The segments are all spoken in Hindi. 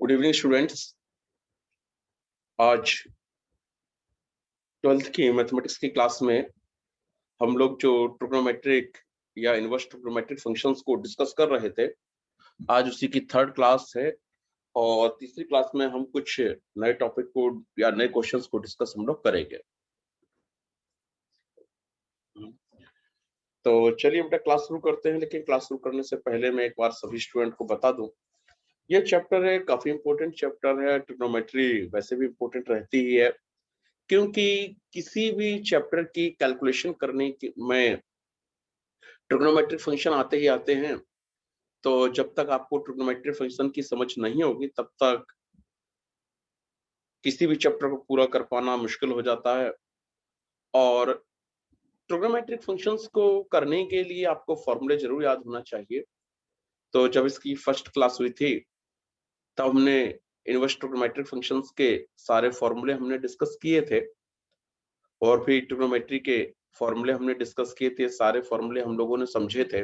Good evening students. आज 12th की मैथमेटिक्स की क्लास में हम लोग जो ट्रिग्नोमेट्रिक या इनवर्स ट्रिग्नोमेट्रिक फंक्शंस को डिस्कस कर रहे थे, आज उसी की थर्ड क्लास है। और तीसरी क्लास में हम कुछ नए टॉपिक को या नए क्वेश्चंस को डिस्कस हम लोग करेंगे। तो चलिए बेटा क्लास शुरू करते हैं, लेकिन क्लास शुरू करने से पहले मैं एक बार सभी स्टूडेंट को बता दूं, ये चैप्टर है, काफी इंपॉर्टेंट चैप्टर है। ट्रिग्नोमेट्री वैसे भी इंपॉर्टेंट रहती ही है, क्योंकि किसी भी चैप्टर की कैलकुलेशन करने में ट्रिग्नोमेट्रिक फंक्शन आते ही आते हैं। तो जब तक आपको ट्रिग्नोमेट्रिक फंक्शन की समझ नहीं होगी, तब तक किसी भी चैप्टर को पूरा कर पाना मुश्किल हो जाता है। और ट्रिग्नोमेट्रिक फंक्शंस को करने के लिए आपको फॉर्मूले जरूर याद होना चाहिए। तो जब इसकी फर्स्ट क्लास हुई थी, तब हमने इनवर्स ट्रिग्नोमेट्रिक फंक्शंस के सारे फॉर्मूले हमने डिस्कस किए थे, और भी ट्रिग्नोमेट्री के फॉर्मूले हमने डिस्कस किए थे। सारे फॉर्मूले हम लोगों ने समझे थे।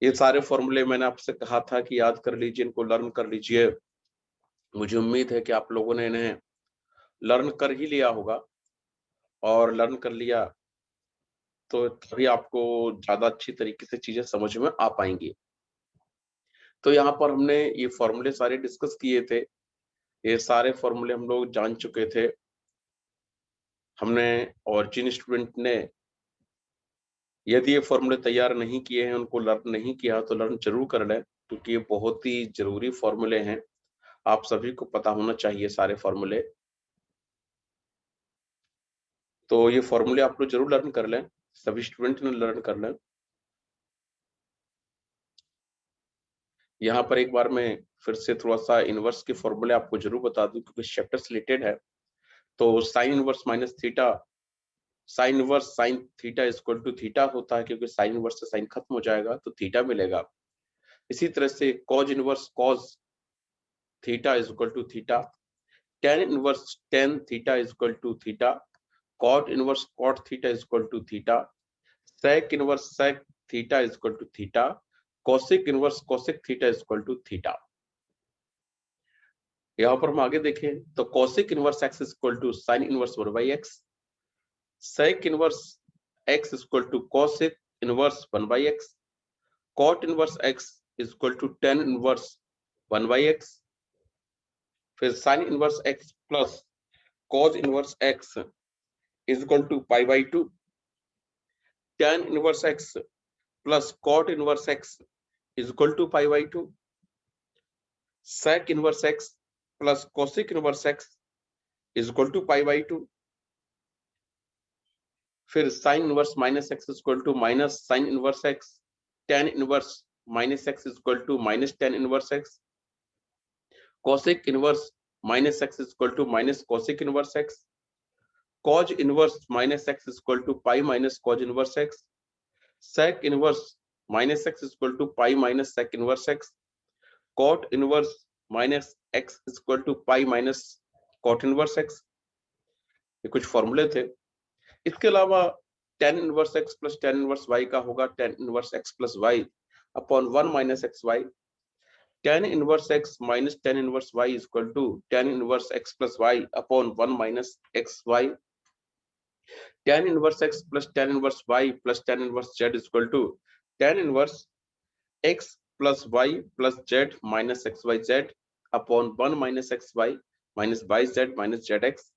ये सारे फॉर्मूले मैंने आपसे कहा था कि याद कर लीजिए, इनको लर्न कर लीजिए। मुझे उम्मीद है कि आप लोगों ने इन्हें लर्न कर ही लिया होगा, और लर्न कर लिया तो तभी आपको ज्यादा अच्छी तरीके से चीजें समझ में आ पाएंगी। तो यहाँ पर हमने ये फॉर्मूले सारे डिस्कस किए थे। ये सारे फॉर्मूले हम लोग जान चुके थे हमने। और जिन स्टूडेंट ने यदि ये फॉर्मूले तैयार नहीं किए हैं, उनको लर्न नहीं किया, तो लर्न जरूर कर लें, क्योंकि ये बहुत ही जरूरी फॉर्मूले हैं। आप सभी को पता होना चाहिए सारे फॉर्मूले। तो ये फॉर्मूले आप लोग जरूर लर्न कर लें, सभी स्टूडेंट ने लर्न कर लें। यहाँ पर एक बार मैं फिर से थोड़ा सा इनवर्स के फॉर्मूले आपको जरूर बता दूं, क्योंकि चैप्टर से रिलेटेड है। तो sine inverse minus theta, sine inverse sine theta equal to theta होता है, क्योंकि साइन इनवर्स से साइन खत्म हो जाएगा तो थीटा मिलेगा। इसी तरह से cos inverse cos theta is equal to theta, tan inverse tan theta is equal to theta, cot inverse cot theta is equal to theta, sec inverse sec theta is equal to theta, cosec inverse cosec theta is equal to theta. यहाँ पर हम आगे देखें तो cosec inverse x is equal to sin inverse 1/x, sec inverse x is equal to cosec inverse 1/x, cot inverse x is equal to tan inverse 1/x, फिर sin inverse x plus cos inverse x is equal to pi by 2, tan inverse x plus cot inverse x is equal to pi by 2, sec inverse x plus cosec inverse x is equal to pi by 2, फिर sin inverse minus x is equal to minus sin inverse x, tan inverse minus x is equal to minus tan inverse x, cosec inverse minus x is equal to minus cosec inverse x, cos inverse minus x is equal to pi minus cos inverse x, sec inverse minus x is equal to pi minus sec inverse x, cot inverse minus x is equal to pi minus cot inverse x। ये कुछ फॉर्मूले थे। इसके अलावा tan inverse x plus tan inverse y का होगा tan inverse x plus y upon 1 minus x Y, tan inverse x minus tan inverse y is equal to tan inverse x plus y upon 1 minus x Y, tan inverse x plus tan inverse y plus tan inverse z is equal to tan inverse x plus y plus z minus x Y Z upon 1 minus x Y minus Y Z minus Z X,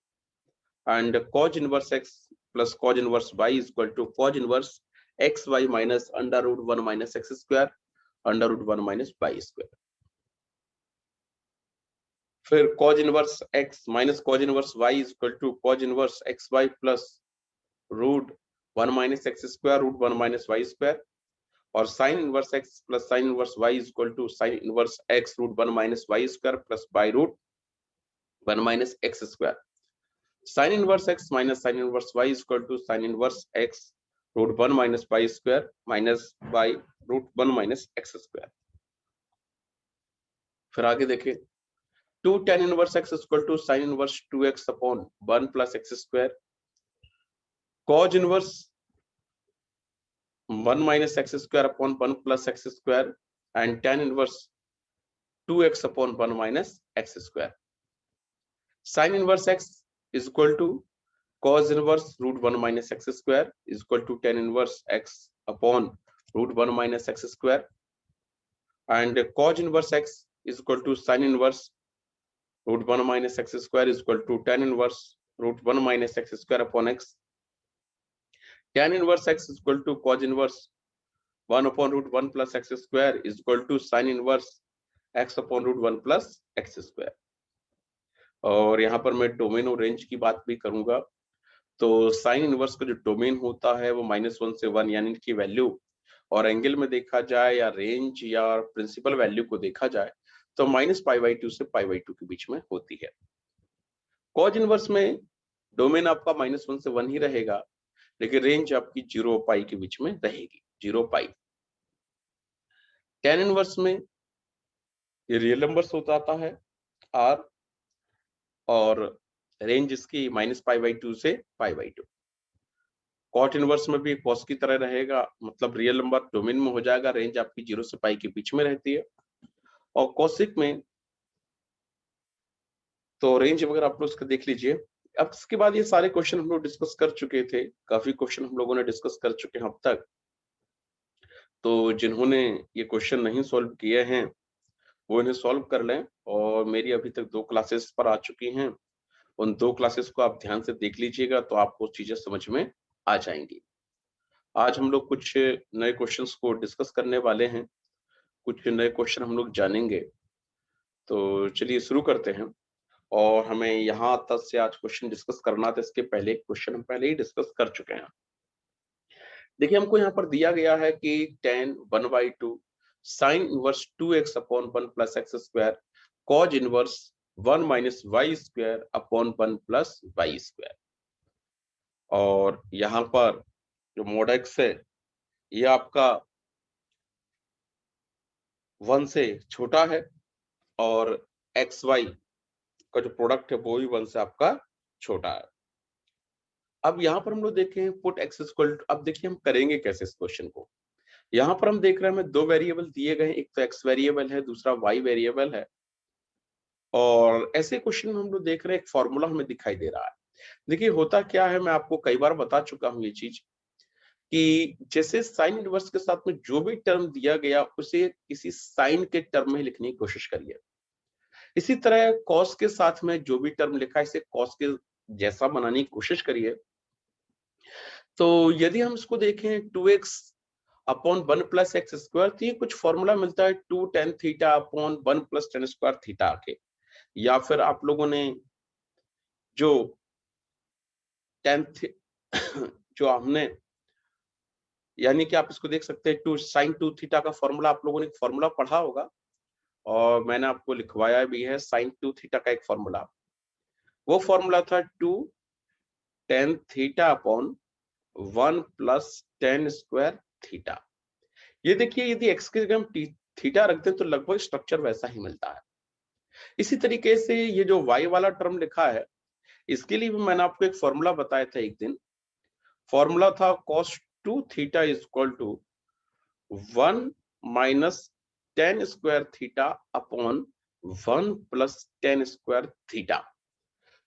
and cos inverse x plus cos inverse y is equal to cos inverse X Y minus under root 1 minus X square under root 1 minus Y square. फिर cos inverse x minus cos inverse y is equal to cos inverse X Y plus root 1 minus X square root 1 minus Y square, और sin inverse x plus sin inverse y is equal to sin inverse x root 1 minus Y square plus Y root 1 minus X square. sin inverse x minus sin inverse y is equal to sin inverse x root 1 minus Y square minus Y root 1 minus X square. फिर आगे देखें 2 tan inverse x is equal to sin inverse 2x upon 1 plus X square, cos inverse 1 minus X square upon 1 plus X square, and tan inverse 2x upon 1 minus X square. Sine inverse x is equal to cos inverse root 1 minus X square is equal to tan inverse x upon root 1 minus X square, and cos inverse x is equal to sin inverse root 1 minus X square is equal to tan inverse root 1 minus X square upon x। tan inverse x is equal to cos inverse 1 upon root 1 plus X square is equal to sin inverse x upon root 1 plus X square. और यहाँ पर मैं डोमेन और रेंज की बात भी करूंगा। तो साइन इनवर्स का जो डोमेन होता है वो -1 से 1 यानी कि वैल्यू, और एंगल में देखा जाए या रेंज या प्रिंसिपल वैल्यू को देखा जाए तो -π/2 से π/2 के बीच में होती है। कॉज इनवर्स में डोमेन आपका -1 से 1 ही रहेगा, लेकिन रेंज आपकी 0 पाई के बीच में रहेगी, 0 पाई। tan इनवर्स में ये रियल नंबर्स होता आता है r, और रेंज इसकी -π/2 से π/2। कॉट इनवर्स में भी कॉस की तरह रहेगा, मतलब रियल नंबर डोमेन में हो जाएगा, रेंज आपकी 0 से पाई के बीच में रहती है। और कॉसिक में तो रेंज वगैरह आप लोग इसका देख लीजिए। अब इसके बाद ये सारे क्वेश्चन हम लोग डिस्कस कर चुके थे, काफी क्वेश्चन हम लोगों ने डिस्कस कर चुके हैं अब तक। तो जिन्होंने ये क्वेश्चन नहीं सॉल्व किए हैं वो इन्हें सॉल्व कर लें, और मेरी अभी तक 2 क्लासेस पर आ चुकी हैं, उन 2 क्लासेस को आप ध्यान से देख लीजिएगा तो आपको चीजें समझ में आ जाएंगी। आज हम लोग कुछ नए क्वेश्चंस को डिस्कस करने वाले हैं, कुछ नए क्वेश्चन हम लोग जानेंगे। तो चलिए शुरू करते हैं। और हमें यहाँ तक से आज क्वेश्चन डिस्कस करना था, इसके पहले एक क्वेश्चन हम पहले ही डिस्कस कर चुके हैं। देखिए हमको यहाँ पर दिया गया है कि tan 1/2 sin inverse 2x upon 1 plus X square cos inverse 1 minus Y square upon 1 plus Y square. और यहाँ पर जो मोड x है ये आपका 1 से छोटा है, और एक्स वाई का जो प्रोडक्ट है वो भी 1 से आपका छोटा है। अब यहाँ पर हम लोग देखें पुट x इक्वल टू, अब देखिए हम करेंगे कैसे इस क्वेश्चन को। यहाँ पर हम देख रहे हैं हमें 2 वेरिएबल दिए गए हैं, एक तो x वेरिएबल है, दूसरा y वेरिएबल है। और ऐसे क्वेश्चन में हम लोग देख रहे हैं एक फॉर्मूला हमें दिखाई दे रहा है। देखिए होता क्या है, मैं आपको कई बार बता चुका हूँ ये चीज, कि जैसे साइन इनवर्स के साथ में जो भी टर्म दिया गया उसे किसी साइन के टर्म में लिखने की कोशिश करिए। इसी तरह कॉस के साथ में जो भी टर्म लिखा है इसे कॉस के जैसा बनाने की कोशिश करिए। तो यदि हम इसको देखें 2x upon 1 plus X square, तो ये कुछ फॉर्मूला मिलता है 2 tan theta upon 1 plus tan square theta के, या फिर आप लोगों ने जो tan जो हमने, यानी कि आप इसको देख सकते हैं 2 sin 2 थीटा का फॉर्मूला आप लोगों ने एक फॉर्मूला पढ़ा होगा, और मैंने आपको लिखवाया भी है sin 2 थीटा का एक फॉर्मूला। वो फॉर्मूला था 2 tan theta upon 1 plus tan square theta. ये देखिए यदि x की जगह हम थीटा रखते हैं तो लगभग स्ट्रक्चर वैसा ही मिलता है। इसी तरीके से ये जो y वाला टर्म लिखा है इसके लिए भी मैंने आपको एक फॉर्मूला बताया था एक दिन। फॉर्मूला था cos 2 theta is equal to 1 minus tan square theta upon 1 plus tan square theta.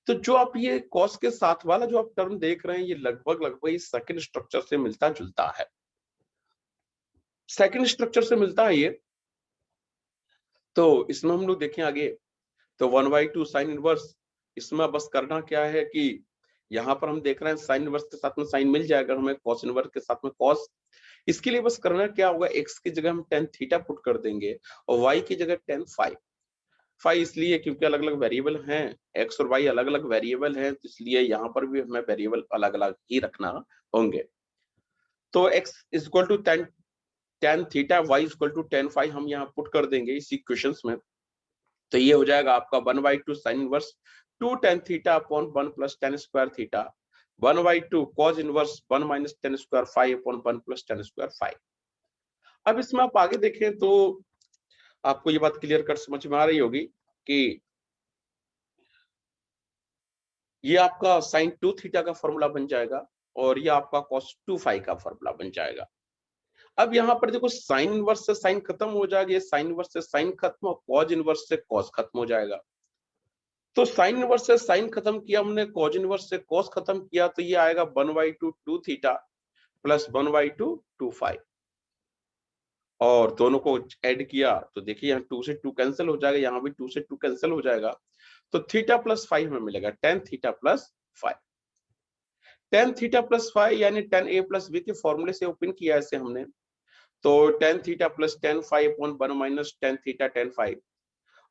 तो जो आप ये cos के साथ वाला जो आप टर्म देख रहे हैं ये लगभग इस सेकंड स्ट्रक्चर से मिलता जुलता है, सेकंड स्ट्रक्चर से मिलता है ये। तो इसमें हम लोग देखें आगे, तो 1/2 साइन इनवर्स, इसमें बस करना क्या है कि यहाँ पर हम देख रहे हैं साइन इनवर्स के साथ में साइन मिल जाएगा हमें, कॉस इनवर्स के साथ में कॉस। इसके लिए बस करना क्या होगा, x की जगह हम tan थीटा पुट कर देंगे और y की जगह tan फाई। फाई इसलिए क्योंकि अलग अलग वेरिएबल हैं, x और y अलग अलग वेरिएबल हैं, तो इसलिए यहाँ पर भी हमें वेरिएबल अलग अलग ही रखना होंगे। तो x is equal to tan theta, y is equal to tan phi हम यहाँ पुट कर देंगे इस इक्वेशंस में। तो ये हो जाएगा आपका 1/2 sine inverse 2 tan theta upon 1 plus tan square theta, 1/2 cos inverse 1 minus tan square phi upon 1 plus tan square phi. अब इसमें आप आगे देखें तो आपको ये बात क्लियर कट समझ में आ रही होगी कि ये आपका साइन 2 थीटा का फॉर्मूला बन जाएगा और ये आपका cos 2 फाई का फॉर्मूला बन जाएगा। अब यहाँ पर देखो साइन इनवर्स से साइन खत्म हो जाएगा, ये साइन इनवर्स से साइन खत्म और कॉज इनवर्स से कॉस खत्म हो जाएगा। तो साइन इनवर्स से साइन खत्म किया हमने, कॉज इनवर्स से कॉस खत्म किया, तो ये आएगा 1/2 2 थीटा प्लस 1/2 2 फाइव, और दोनों को ऐड किया तो देखिए यहाँ 2 से 2 कैंसिल हो जाएगा, यहाँ भी 2 से 2 कैंसिल हो जाएगा, तो थीटा प्लस 5 हमें मिलेगा, tan theta plus 5। tan theta plus 5 यानी tan a प्लस b के फॉर्मूले से ओपन किया इसे हमने, तो tan theta plus tan 5 upon 1 minus tan theta tan 5,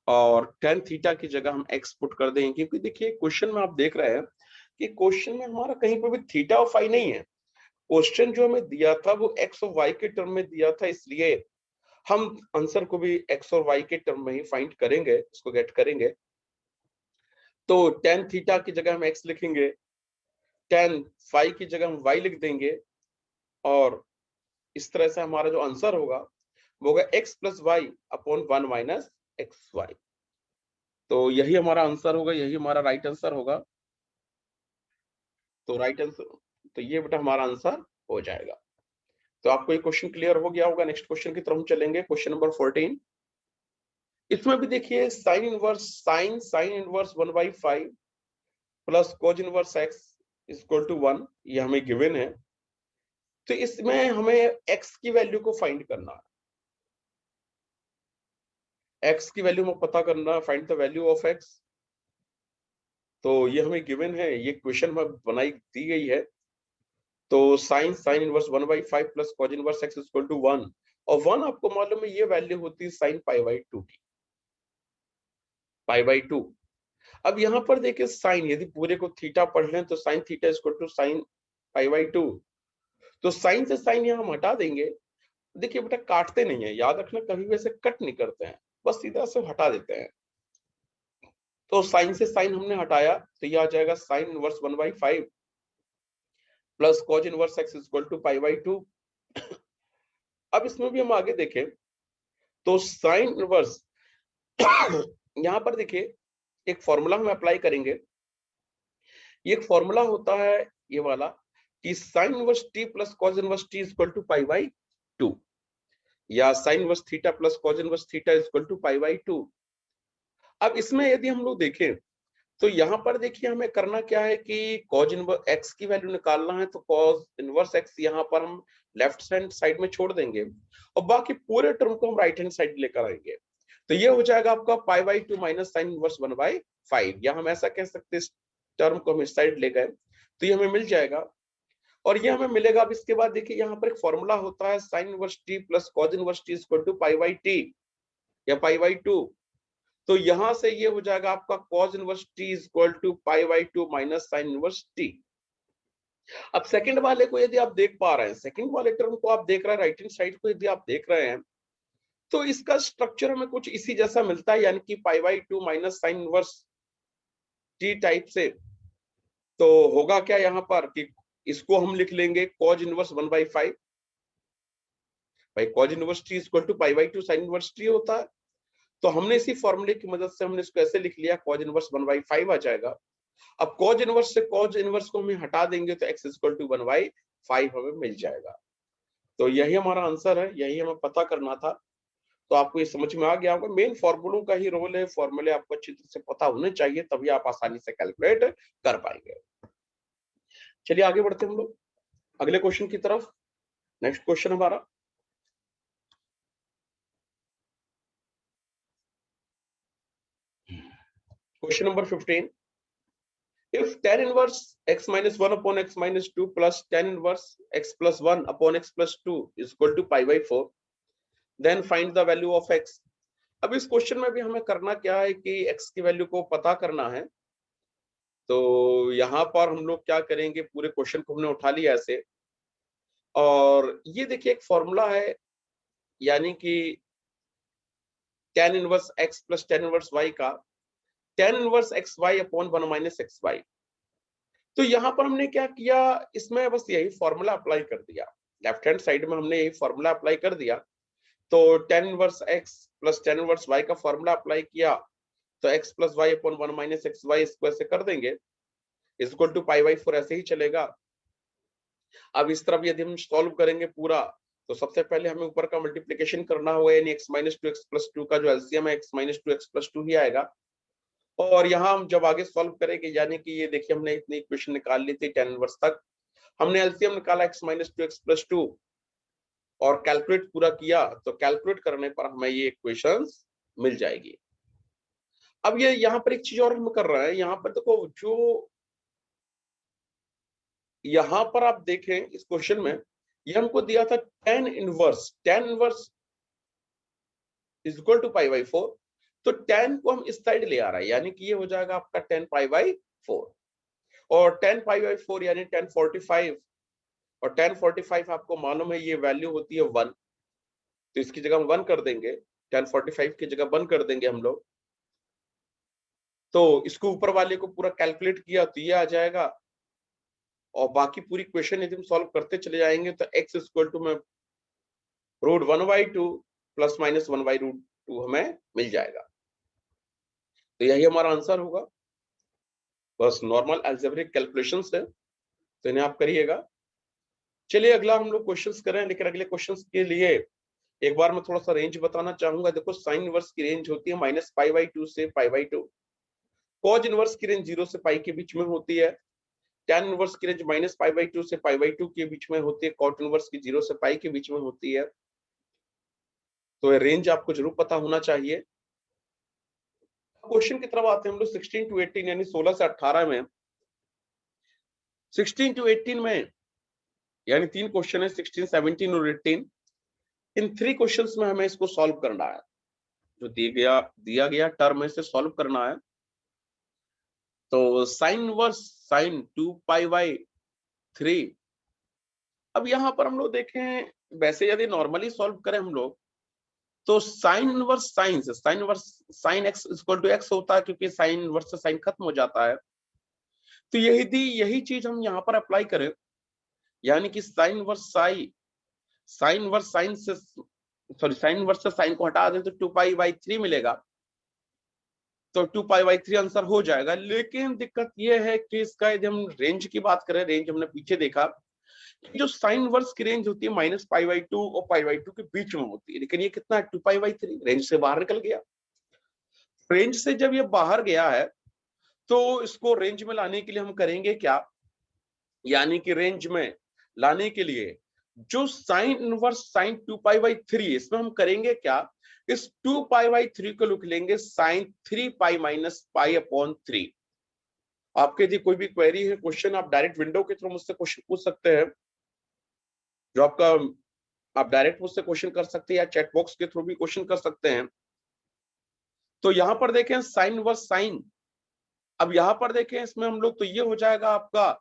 और tan थीटा की जगह हम x पुट कर देंगे, क्योंकि देखिए क्वेश्चन में आप देख रहे हैं कि क्वेश्चन में हमारा कहीं पर भी थीटा और फाई नहीं है। क्वेश्चन जो हमें दिया था वो x और y के टर्म में दिया था, इसलिए हम आंसर को भी x और y के टर्म में ही फाइंड करेंगे, इसको गेट करेंगे। तो tan थीटा की जगह हम x लिखेंगे, tan फाई की जगह हम y लिख देंगे, और इस तरह से हमारा जो आंसर होगा वो होगा x plus y upon 1 minus x y. तो यही हमारा आंसर होगा, यही हमारा राइट आंसर होगा। तो राइट आंसर, तो ये बेटा हमारा आंसर हो जाएगा। तो आपको ये क्वेश्चन क्लियर हो गया होगा। नेक्स्ट क्वेश्चन की तरफ हम चलेंगे, क्वेश्चन नंबर 14। इसमें भी देखिए sine inverse sine inverse 1/5 plus cos inverse x equal to 1, ये हमें गिवन है। तो इसमें हमें x की वैल्यू को फाइंड करना है, x की वैल्यू में पता करना है, find the value of x। तो ये हमें गिवन है, ये क्वेश्चन में बनाई दी गई है। तो sine inverse 1/5 plus cos inverse x equal to 1, और 1 आपको मालूम है ये वैल्यू होती है साइन π/2 की, π/2। अब यहाँ पर देखिए साइन, यदि पूरे को थीटा पढ़ लें तो sine theta equal to sine π/2, तो साइन से साइन यहाँ हम हटा देंगे। देखिए बेटा काटते नहीं है, याद रखना, कभी वैसे कट नहीं करते हैं, बस सीधा से हटा देते हैं। तो साइन से साइन हमने हटाया, तो ये आ जाएगा sine inverse 1/5 plus cos inverse x equal to π/2। अब इसमें भी हम आगे देखें तो साइन इनवर्स यहाँ पर देखिए एक फॉर्मूला हम अप्लाई करेंगे। ये एक फॉर्मूला होता है ये वाला कि sine inverse t plus cos inverse t equal to π/2, या sine inverse theta plus cos inverse theta equal to π/2। अब इसमें यदि हम लोग देखें तो यहाँ पर देखिए हमें करना क्या है कि कॉज इनवर्स x की वैल्यू निकालना है, तो कॉज इनवर्स x यहाँ पर हम लेफ्ट हैंड साइड में छोड़ देंगे, और बाकी पूरे टर्म को हम राइट हैंड साइड लेकर आएंगे। तो ये हो जाएगा आपका π/2 माइनस साइन इनवर्स 1/5, या हम ऐसा कह सकते हैं इस टर्म को हम इस साइड ले गए तो ये हमें मिल जाएगा, और ये हमें मिलेगा। अब इसके बाद देखिए यहाँ पर एक फॉर्मूला होता है sine inverse t plus cos inverse t equal to π/t या π/2। तो यहां से ये हो जाएगा आपका cos inverse t equal to π/2 minus sine inverse t। अब सेकंड वाले को यदि आप देख पा रहे हैं, सेकंड वाले टर्म को आप देख रहे हैं, राइट हैंड साइड को यदि आप देख रहे हैं, तो इसका स्ट्रक्चर हमें कुछ इसी जैसा मिलता है, यानी कि π/2 minus sine inverse t type से। तो होगा क्या यहाँ पर कि इसको हम लिख लेंगे cos इनवर्स 1/5, भाई cos inverse t equal to π/2 sine inverse t होता है। तो हमने इसी फॉर्मूले की मदद से हमने इसको ऐसे लिख लिया, cos इनवर्स 1/5 आ जाएगा। अब cos इनवर्स से cos इनवर्स को हमें हटा देंगे तो x इक्वल टू 1/5 हमें मिल जाएगा। तो यही हमारा आंसर है, यही हमें पता करना था। तो आपको ये समझ में आ गया होगा, मेन फॉर्मूलों का ही रोल है, फॉर्मूले आपको अच्छी तरह से पता होने चाहिए, तभी आप आसानी से कैलकुलेट कर पाएंगे। चलिए आगे बढ़ते हैं हम लोग अगले क्वेश्चन की तरफ। नेक्स्ट क्वेश्चन हमारा question number 15। If tan inverse x minus 1 upon x minus 2 plus tan inverse x plus 1 upon x plus 2 is equal to π/4, then find the value of x। अब इस क्वेश्चन में भी हमें करना क्या है कि x की वैल्यू को पता करना है। तो यहाँ पर हम लोग क्या करेंगे, पूरे क्वेश्चन को हमने उठा लिया ऐसे, और ये देखिए एक फॉर्मूला है, यानी कि tan inverse x plus tan inverse y का tan inverse xy upon 1 minus xy। तो यहाँ पर हमने क्या किया, इसमें बस यही फॉर्मूला अप्लाई कर दिया, लेफ्ट हैंड साइड में हमने यही फॉर्मूला अप्लाई कर दिया। तो tan inverse x plus tan inverse y का फॉर्मूला अप्लाई किया, तो x plus y upon 1 minus xy इसको ऐसे कर देंगे, इक्वल टू π/4 ऐसे ही चलेगा। अब इस तरफ यदि हम सॉल्व करेंगे पूरा, तो सबसे पहले हमें ऊपर का मल्टीप्लीकेशन करना होगा, यानी x minus two x plus two का जो एलसीएम है x minus two x plus two ही आएगा। और यहाँ हम जब आगे सॉल्व करेंगे, यानी कि ये देखिए हमने इतनी इक्वेशन निकाल ली थी 10 इनवर्स तक, हमने एलसीएम निकाला x minus two x plus to और कैलकुलेट पूरा किया, तो कैलकुलेट करने पर हमें ये इक्वेशंस मिल जाएगी। अब ये यहाँ पर एक चीज और हम कर रहे हैं, यहाँ पर देखो जो यहाँ पर आप देखें इस क्वेश्चन में ये हमको दिया था tan inverse is equal to pi by 4, तो tan को हम इस साइड ले आ रहा है, यानी कि ये हो जाएगा आपका tan पाई बाई 4, और tan पाई बाई 4 यानी tan 45, और tan 45 आपको मालूम है ये वैल्यू होती है 1, तो इसकी जगह हम 1 कर देंगे, tan 45 की जगह 1 कर देंगे हम लोग। तो इसको ऊपर वाले को पूरा कैलकुलेट किया तो ये आ जाएगा, और बाकी पूरी क्वेश्चन यदि हम सॉल्व करते चले जाएंगे तो x इक्वल टू में रूट 1/2 प्लस माइनस 1/√2 हमें मिल जाएगा। तो यही हमारा आंसर होगा। बस नॉर्मल अलजेब्रिक कैलकुलेशंस है, तो इन्हें आप करिएगा। चलिए अगला हम लोग क्वेश्चंस करें, लेकिन अगले क्वेश्चंस के लिए एक बार मैं थोड़ा सा रेंज बताना चाहूंगा। देखो साइन इनवर्स की रेंज होती है -π/2 से π/2, कॉज इनवर्स की रेंज 0 से पाई के बीच में होती है, tan इनवर्स की रेंज -π/2 से π/2 के बीच में होती है, कॉट इनवर्स की 0 से पाई के बीच में होती है। तो ये रेंज आपको जरूर पता होना चाहिए। क्वेश्चन की तरफ आते हैं हम लोग 16 to 18 यानी 16 से 18 में। 16 to 18 में यानी 3 क्वेश्चन है, 16, 17 और 18। इन 3 क्वेश्चंस में हमें इसको सॉल्व करना है, जो दिया गया टर्म है इसे सॉल्व करना है। तो साइन इनवर्स साइन 2π/3। अब यहाँ पर हम लोग देखें, वैसे यदि नॉर्मली सॉल्व करें हम लोग तो sine inverse sine x equal to x होता है, क्योंकि साइन इनवर्स से साइन खत्म हो जाता है। तो यही चीज हम यहाँ पर अप्लाई करें, यानी कि साइन इनवर्स साइन से साइन इनवर्स से साइन को हटा दें तो 2π/3 मिलेगा, तो 2π/3 आंसर हो जाएगा। लेकिन दिक्कत यह है कि इसका यदि हम रेंज की बात करें, रेंज हमने पीछे देखा जो साइन इनवर्स की रेंज होती है -π/2 और π/2 के बीच में होती है, लेकिन ये कितना है 2π/3, रेंज से बाहर निकल गया। रेंज से जब ये बाहर गया है तो इसको रेंज में लाने के लिए हम करेंगे क्या, यानी कि रेंज में लाने के लिए जो साइन इनवर्स साइन 2π/3 इसमें हम करेंगे क्या, इस 2π/3 को लिख लेंगे साइन 3π - π/3। आपके यदि कोई भी क्वेरी है, क्वेश्चन, आप डायरेक्ट विंडो के थ्रू मुझसे क्वेश्चन पूछ सकते हैं, जो आपका आप डायरेक्ट मुझसे क्वेश्चन कर सकते हैं या चैट बॉक्स के थ्रू भी क्वेश्चन कर सकते हैं। तो यहां पर देखें साइन इनवर्स साइन, अब यहां पर देखें इसमें हम लोग तो ये हो जाएगा आपका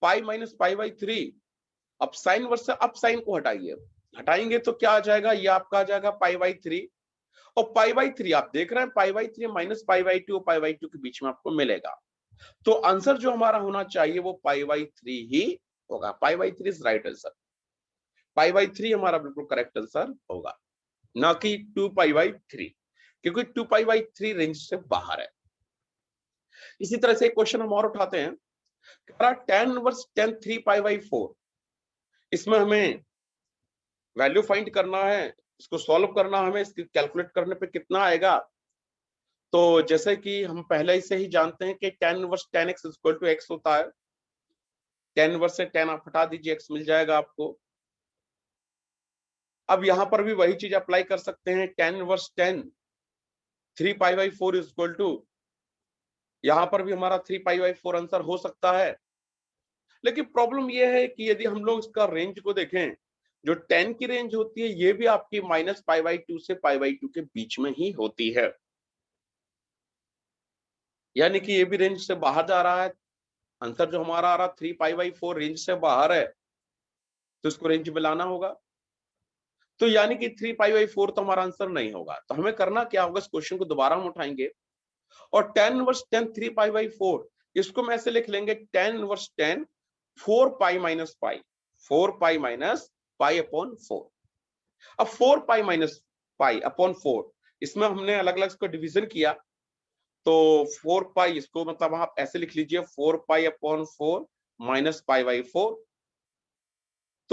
पाई - π/3। अब साइन इनवर्स से अब साइन को हटाएंगे तो क्या आ जाएगा, ये आपका आ जाएगा π/3, और π/3 आप देख रहे हैं π/3 -π/2 और π/2 के बीच में आपको मिलेगा। तो आंसर जो हमारा होना चाहिए वो π/3 ही होगा। π/3 इज राइट आंसर, π/3 हमारा बिल्कुल करेक्ट आंसर होगा, ना कि 2π/3, क्योंकि 2π/3 रेंज से बाहर है। इसी तरह से एक क्वेश्चन हम और उठाते हैं, tan इनवर्स tan 3π/4, इसमें हमें वैल्यू फाइंड करना है, इसको सॉल्व करना हमें, इसकी कैलकुलेट करने पे कितना आएगा। तो जैसे कि हम पहले से ही जानते हैं कि tan inverse tan x equal to x होता है, tan इनवर्स से tan आप हटा दीजिए, x मिल जाएगा आपको। अब यहां पर भी वही चीज अप्लाई कर सकते हैं, tan inverse tan 3π/4 equal to, यहां पर भी हमारा 3π/4 आंसर हो सकता है। लेकिन प्रॉब्लम यह है कि यदि हम लोग इसका रेंज को देखें, जो 10 की रेंज होती है ये भी आपकी -π/2 से π/2 के बीच में ही होती है, यानी कि ये भी रेंज से बाहर जा रहा है। आंसर जो हमारा आ रहा 3π/4 रेंज से बाहर है, तो इसको रेंज में लाना होगा। तो यानी कि 3π/4 तो हमारा आंसर नहीं होगा। तो हमें करना क्या होगा, इस क्वेश्चन को दोबारा हम उठाएंगे और tan इनवर्स tan 3π/4 इसको मैं ऐसे लिख लेंगे, tan इनवर्स tan 4π - π, 4π - π/4। अब 4π - π/4 इसमें हमने अलग अलग इसको डिवीजन किया, तो 4π इसको मतलब आप ऐसे लिख लीजिए 4π/4 - π/4।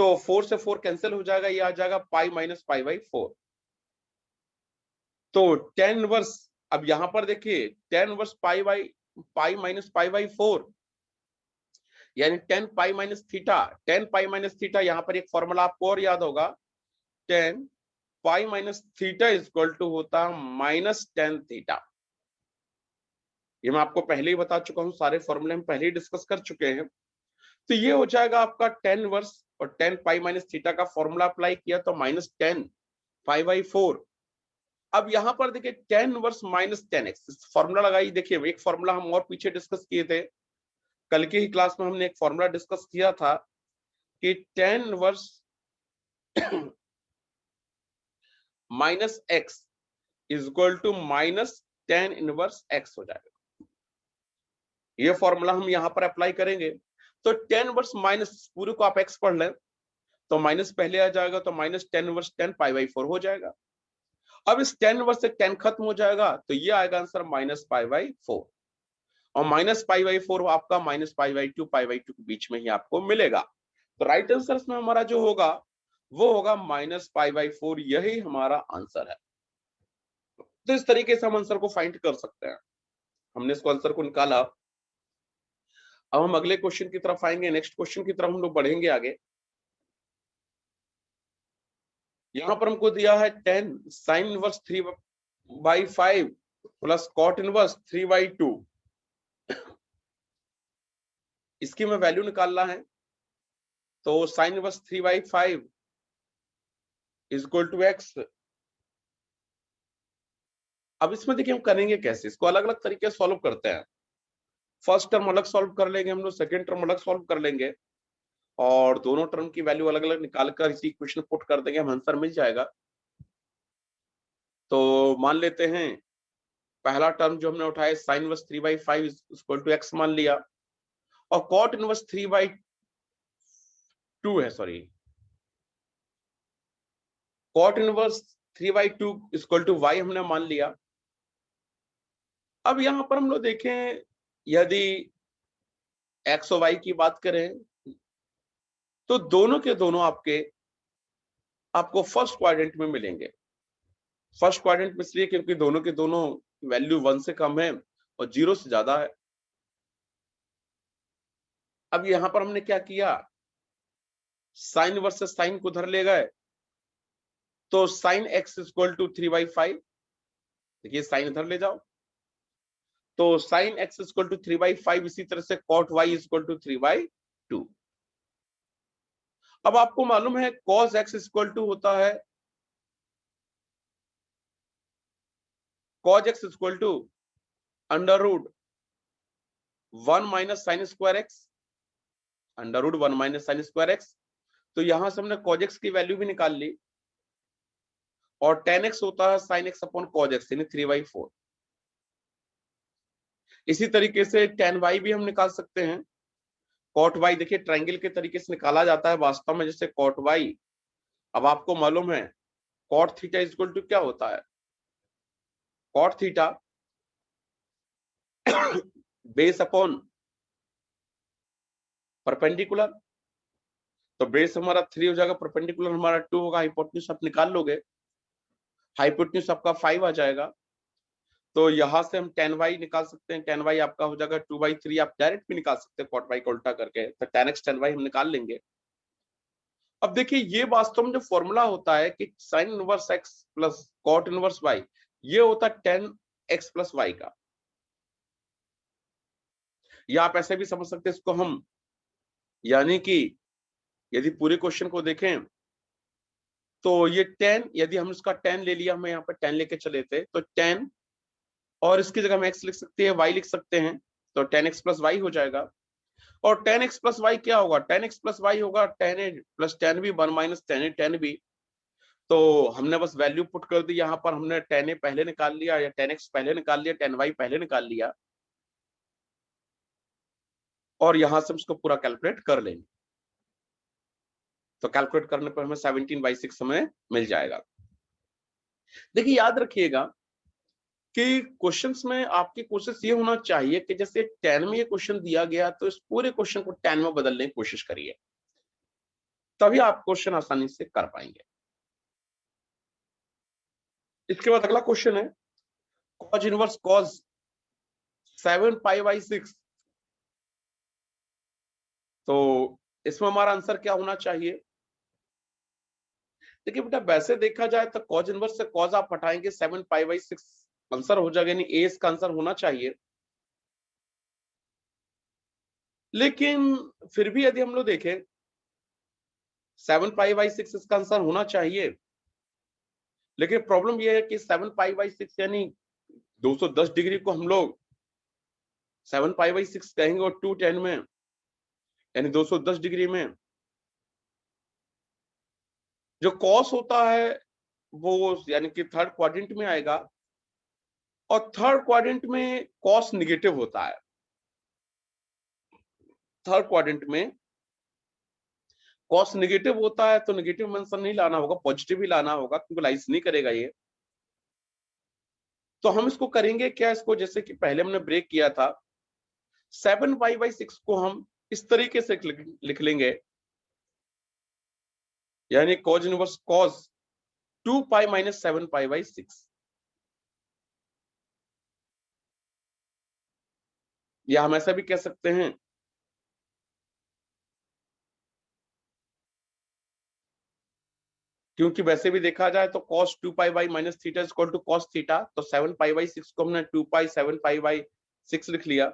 तो 4 से 4 कैंसिल हो जाएगा, ये आ जाएगा पाई माइनस पाई बाई 4। तो tan इनवर्स, अब यहां पर देखिए tan inverse pi minus pi by 4 यानी tan pi minus theta. tan pi minus theta, यहां पर एक फॉर्मूला आपको और याद होगा, tan pi minus theta is equal to होता माइनस tan थीटा। ये मैं आपको पहले ही बता चुका हूं, सारे फॉर्मूले हम पहले ही डिस्कस कर चुके हैं। तो ये हो जाएगा आपका tan इनवर्स, और tan पाई माइनस थीटा का फॉर्मूला अप्लाई किया तो माइनस tan पाई बाई 4। अब यहां पर देखिए tan inverse minus tan x, formula लगाई। देखिए एक फॉर्मूला हम और पीछे डिस्कस किए थे, कल की ही क्लास में हमने एक फॉर्मूला डिस्कस किया था कि tan inverse minus x is equal to minus tan inverse x हो जाएगा। ये फॉर्मूला हम यहां पर अप्लाई करेंगे तो tan इनवर्स माइनस, पूरे को आप x पढ़ लें तो माइनस पहले आ जाएगा, तो minus tan inverse tan pi by 4 हो जाएगा। अब इस tan इनवर्स से tan खत्म हो जाएगा, तो ये आएगा आंसर माइनस पाई बाई 4, और माइनस पाई बाई 4 आपका माइनस पाई बाई 2 के बीच में ही आपको मिलेगा। तो राइट आंसर इसमें हमारा जो होगा वो होगा माइनस पाई बाई 4, यही हमारा आंसर है। तो इस तरीके से हम आंसर को फाइंड कर सकते हैं। हमने इसको आंसर को निकाला। अब हम अगले क्वेश्चन की तरफ आएंगे, नेक्स्ट क्वेश्चन की तरफ हम लोग बढ़ेंगे आगे। यहां पर हमको दिया है 10 sine inverse 3/5 plus cot inverse 3/2। इसकी हमें वैल्यू निकालना है। तो sine inverse 3/5 is equal to x. अब इसमें देखिए हम करेंगे कैसे, इसको अलग अलग तरीके से सॉल्व करते हैं। फर्स्ट टर्म अलग सॉल्व कर लेंगे हम लोग, सेकंड टर्म अलग सॉल्व कर लेंगे, और दोनों टर्म की वैल्यू अलग अलग निकाल कर इसी इक्वेशन पुट कर देंगे, हम आंसर मिल जाएगा। तो मान लेते हैं पहला टर्म जो हमने उठाया sine inverse 3/5 equal to x मान लिया, और कॉट इनवर्स 3/2 है, sorry, cot inverse 3/2 equal to y हमने मान लिया। अब यहां पर हम लोग देखें, यदि एक्स और वाई की बात करें तो दोनों के दोनों आपको फर्स्ट क्वाड्रेंट में मिलेंगे। फर्स्ट क्वाड्रेंट में इसलिए क्योंकि दोनों के दोनों वैल्यू 1 से कम है और 0 से ज्यादा है। अब यहां पर हमने क्या किया, साइन वर्सेस साइन को उधर ले गए, तो साइन एक्स इक्वल टू 3/5, देखिए साइन इधर ले जाओ, तो साइन एक्स इक्वल टू 3/5, इसी तरह से कॉट वाई इक्वल टू 3/2। अब आपको मालूम है कॉस एक्स इक्वल टू होता है, cos x equal to under root 1 minus sine square x, under root 1 minus sine square x. तो यहां से हमने कॉस एक्स की वैल्यू भी निकाल ली, और tan एक्स होता है sine x upon cos x यानी 3/4। इसी तरीके से tan वाई भी हम निकाल सकते हैं। कॉट वाई देखिए ट्रायंगल के तरीके से निकाला जाता है वास्तव में, जैसे कॉट वाई। अब आपको मालूम है कॉट थीटा इक्वल टू क्या होता है, cot theta base upon perpendicular. तो बेस हमारा 3 हो जाएगा, परपेंडिकुलर हमारा 2 होगा, हाइपोटेन्यूज आप निकाल लोगे, हाइपोटेन्यूज आपका 5 आ जाएगा। तो यहां से हम tan y निकाल सकते हैं, tan y आपका हो जाएगा 2/3। आप डायरेक्ट भी निकाल सकते हैं कॉट y को उल्टा करके, तो tan x tan y हम निकाल लेंगे। अब देखिए ये वास्तव में जो फॉर्मूला होता है कि sine inverse x plus cot inverse y, ये होता है tan x प्लस y का। या आप ऐसे भी समझ सकते हैं इसको हम, यानी कि यदि पूरे क्वेश्चन को देखें तो ये tan, यदि हम इसका tan ले लिया, हम यहाँ पर tan लेके चले थे, तो tan, और इसकी जगह हम x लिख सकते हैं, y लिख सकते हैं, तो tan x प्लस y हो जाएगा। और tan x प्लस y क्या होगा, tan x प्लस y होगा tan a plus tan b 1 minus tan a tan b। तो हमने बस वैल्यू पुट कर दी, यहाँ पर हमने tan a पहले निकाल लिया, या tan x पहले निकाल लिया, tan y पहले निकाल लिया, और यहां से हम इसको पूरा कैलकुलेट कर लेंगे। तो कैलकुलेट करने पर हमें 17/6 हमें मिल जाएगा। देखिए याद रखिएगा कि क्वेश्चंस में आपकी कोशिश ये होना चाहिए कि जैसे tan में ये क्वेश्चन दिया गया तो इस पूरे क्वेश्चन को tan में बदलने की कोशिश करिए। तभी आप क्वेश्चन आसानी से कर पाएंगे। इसके बाद अगला क्वेश्चन है कॉज इनवर्स कॉज 7π/6। तो इसमें हमारा आंसर क्या होना चाहिए? देखिए बेटा, वैसे देखा जाए तो कॉज इनवर्स से कॉज आप हटाएंगे 7π/6 आंसर हो जाएगा, यानी ए इसका आंसर होना चाहिए। लेकिन फिर भी यदि हम लोग देखें 7π/6 इसका आंसर होना चाहिए, लेकिन प्रॉब्लम यह है कि 7π/6 यानी 210 डिग्री को हम लोग 7π/6 कहेंगे और 210 में यानी 210 डिग्री में जो कॉस होता है वो यानी कि थर्ड क्वाड्रेंट में आएगा, और थर्ड क्वाड्रेंट में कॉस निगेटिव होता है। थर्ड क्वाड्रेंट में कॉस निगेटिव होता है, तो निगेटिव में आंसर नहीं लाना होगा, पॉजिटिव ही लाना होगा, क्योंकि लाइस नहीं करेगा ये। तो हम इसको करेंगे क्या, इसको जैसे कि पहले हमने ब्रेक किया था 7π/6 को हम इस तरीके से लिख लेंगे, यानी कॉज इनवर्स कॉज 2π - 7π/6, या हम ऐसा भी कह सकते हैं क्योंकि वैसे भी देखा जाए तो cos 2π/- θ equal to cos theta, तो 7π/6 को हमने 2π 7π/6 लिख लिया।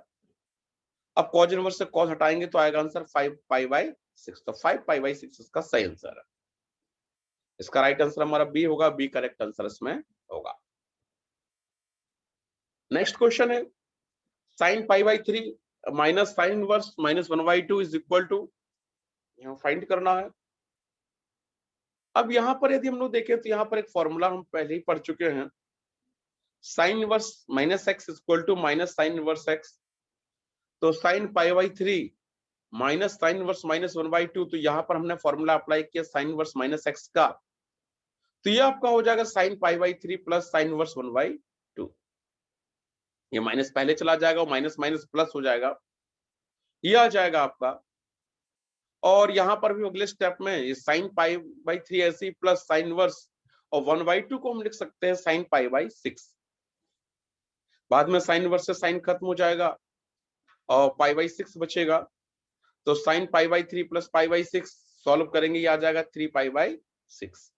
अब cos इनवर्स से cos हटाएंगे तो आएगा आंसर 5π/6, तो 5π/6 इसका सही आंसर है। इसका राइट आंसर हमारा बी होगा, बी करेक्ट आंसर इसमें होगा। नेक्स्ट क्वेश्चन है sin π/3 minus sine inverse -1/2 is equal to, find करना है। अब यहां पर यदि हम लोग देखें तो यहां पर एक फॉर्मूला हम पहले ही पढ़ चुके हैं, sine inverse -x equal to minus sine inverse x। तो साइन π/3 माइनस साइन इनवर्स -1/2, तो यहां पर हमने फॉर्मूला अप्लाई किया साइन इनवर्स -x का, तो ये आपका हो जाएगा साइन π/3 प्लस साइन इनवर्स 1/2। ये माइनस पहले चला जाएगा और माइनस माइनस प्लस हो जाएगा, ये आ जाएगा आपका। और यहां पर भी अगले स्टेप में साइन π/3 ऐसी प्लस साइन इनवर्स और 1/2 को हम लिख सकते हैं साइन π/6। बाद में साइन इनवर्स से साइन खत्म हो जाएगा और π/6 बचेगा, तो साइन π/3 प्लस π/6 सॉल्व करेंगे, ये आ जाएगा 3π/6।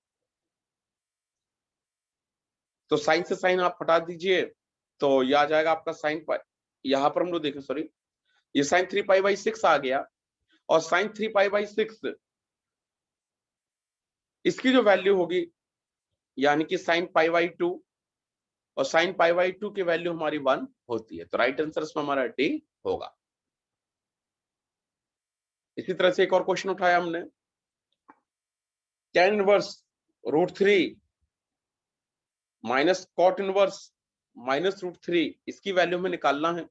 तो साइन से साइन आप हटा दीजिए, तो ये आ जाएगा आपका साइन पाई, यहां पर हम लोग देखें सॉरी, ये साइन 3π/6 आ गया, और साइन 3π/6 इसकी जो वैल्यू होगी यानी कि साइन π/2, और साइन π/2 की वैल्यू हमारी 1 होती है, तो राइट आंसर इसमें हमारा डी होगा। इसी तरह से एक और क्वेश्चन उठाया हमने, tan inverse √3 minus cot inverse -√3, इसकी वैल्यू हमें निकालना है।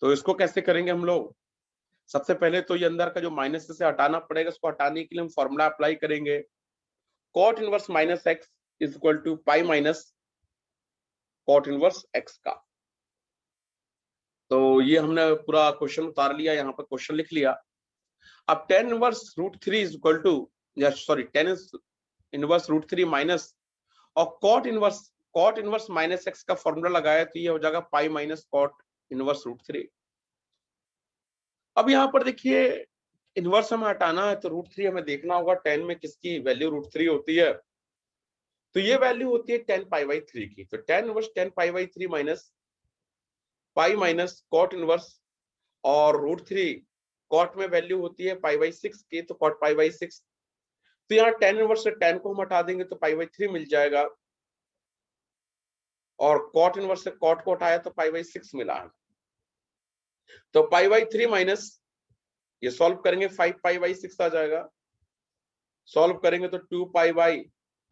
तो इसको कैसे करेंगे हम लोग? सबसे पहले तो ये अंदर का जो माइनस से हटाना पड़ेगा, उसको हटाने के लिए हम फॉर्मूला अप्लाई करेंगे, cot inverse -x is equal to pi minus cot inverse x का। तो ये हमने पूरा क्वेश्चन उतार लिया, यहाँ पर क्वेश्चन लिख लिया। अब tan inverse √3 is equal to, या सॉरी tan इनवर्स √3 माइनस, और कॉट इनवर्स -x का फॉर्मूला लगाया, तो ये हो जाएगा पाई माइनस कॉट इनवर्स √3। अब यहाँ पर देखिए इनवर्स हमें हटाना है, तो √3 हमें देखना होगा tan में किसकी वैल्यू √3 होती है, तो ये वैल्यू होती है tan π/3 की। तो tan inverse tan π/3 minus pi minus cot inverse, और √3 कॉट में वैल्यू होती है π/6 की, तो कॉट π/6। तो यहाँ tan इनवर्स से tan को हम हटा देंगे तो π/3 मिल जाएगा, और कॉट इनवर्स से कॉट को हटाया तो π/6 मिला है। तो π/3 माइनस, ये सॉल्व करेंगे 5π/6 आ जाएगा, सॉल्व करेंगे तो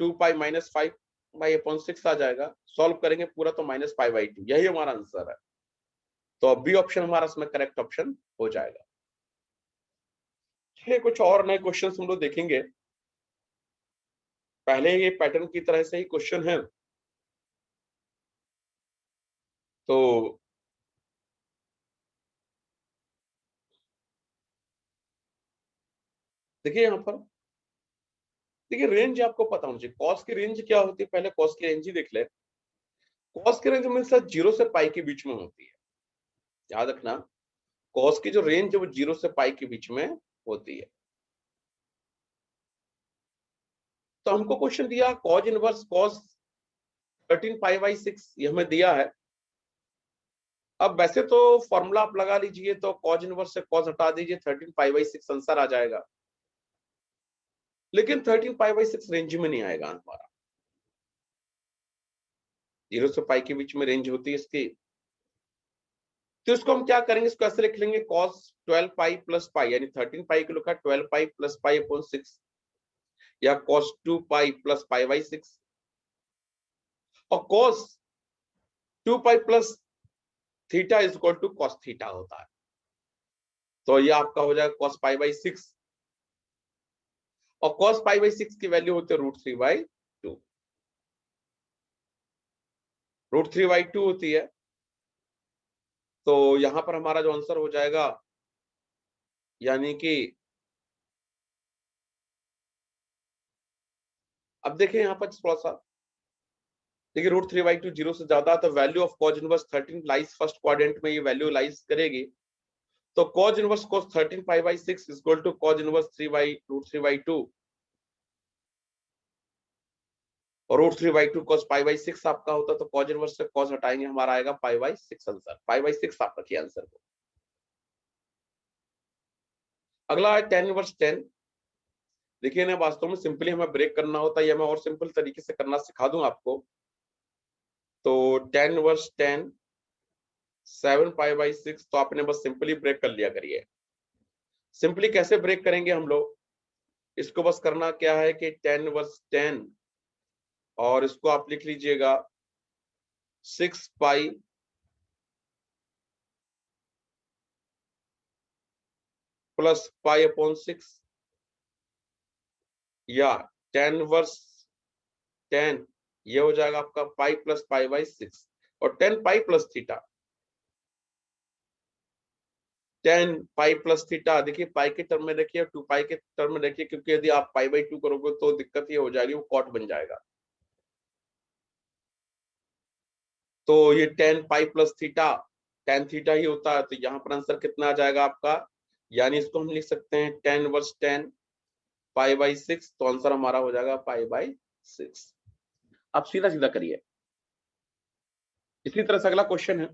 2π माइनस 5/6 आ जाएगा, सॉल्व करेंगे पूरा तो -π/2, यही हमारा आंसर है। तो बी ऑप्शन हमारा इसमें करेक्ट ऑप्शन हो जाएगा। चलिए कुछ और नए क्वेश्चन हम लोग देखेंगे। पहले ये पैटर्न की तरह से ही क्वेश्चन है, तो देखिए यहाँ पर, देखिए रेंज आपको पता होना चाहिए। कॉस की रेंज क्या होती है, पहले कॉस की रेंज ही देख ले। कॉस की रेंज हमेशा 0 से पाई के बीच में होती है, याद रखना। कॉस की जो रेंज है वो 0 से पाई के बीच में होती है। तो हमको क्वेश्चन दिया कॉज इनवर्स कॉस 13 पाई/6, ये हमें दिया है। अब वैसे तो फॉर्मूला आप लगा लीजिए, तो कॉज इनवर्स से कॉज हटा दीजिए, 13 पाई/6 आंसर आ जाएगा। लेकिन 13 पाई/6 रेंज में नहीं आएगा हमारा, 0 से पाई के बीच में रेंज होती है इसकी। तो इसको हम क्या करेंगे, इसको ऐसे लिख लेंगे, कॉस 12 पाई+पाई, यानी 13 पाई को लिखा 12 पाई+पाई/6, या कॉस 2 पाई+पाई/6, और कॉस 2 पाई+ theta is equal to cos theta होता है। तो ये आपका हो जाएगा कॉस पाई/6, और कॉस पाई/6 की वैल्यू होती है √3/2, √3/2 होती है। तो यहां पर हमारा जो आंसर हो जाएगा, यानी कि अब देखें यहां पर थोड़ा सा, देखिए √3/2 0 से ज्यादा, तो value of cos inverse 13 lies first quadrant में, ये वैल्यू लाइज करेगी। तो कॉज इनवर्स cos 13 पाई/6 is equal to cos inverse √3/2, और √3/2 cos पाई/6 आपका होता, तो कॉज इनवर्स से कॉज हटाएंगे, हमारा आएगा पाई/6 आंसर। पाई/6 आप रखिए आंसर को। अगला है tan इनवर्स 10। देखिए ना, वास्तव में सिंपली हमें ब्रेक करना होता है, या मैं और सिंपल तरीके से करना सिखा दूं आपको। तो tan इनवर्स 10 7 पाई/6, तो आपने बस सिंपली ब्रेक कर लिया करिए। सिंपली कैसे ब्रेक करेंगे हम लोग, इसको बस करना क्या है कि tan इनवर्स 10, और इसको आप लिख लीजिएगा 6 पाई प्लस पाई/6, या tan इनवर्स 10, ये हो जाएगा आपका पाई+पाई/6, और 10 पाई+थीटा, 10 पाई+थीटा, देखिए पाई के टर्म में देखिए, 2 पाई के टर्म में देखिए, क्योंकि यदि आप पाई/2 करोगे तो दिक्कत ये हो जाएगी, वो कॉट बन जाएगा। तो ये 10 पाई+थीटा, tan थीटा ही होता है, तो यहाँ पर आंसर कितना आ जाएगा आपका, यानी इसको हम लिख सकते हैं tan इनवर्स 10 पाई/6, तो आंसर हमारा हो जाएगा पाई/6। आप सीधा सीधा करिए। इसी तरह से अगला क्वेश्चन है।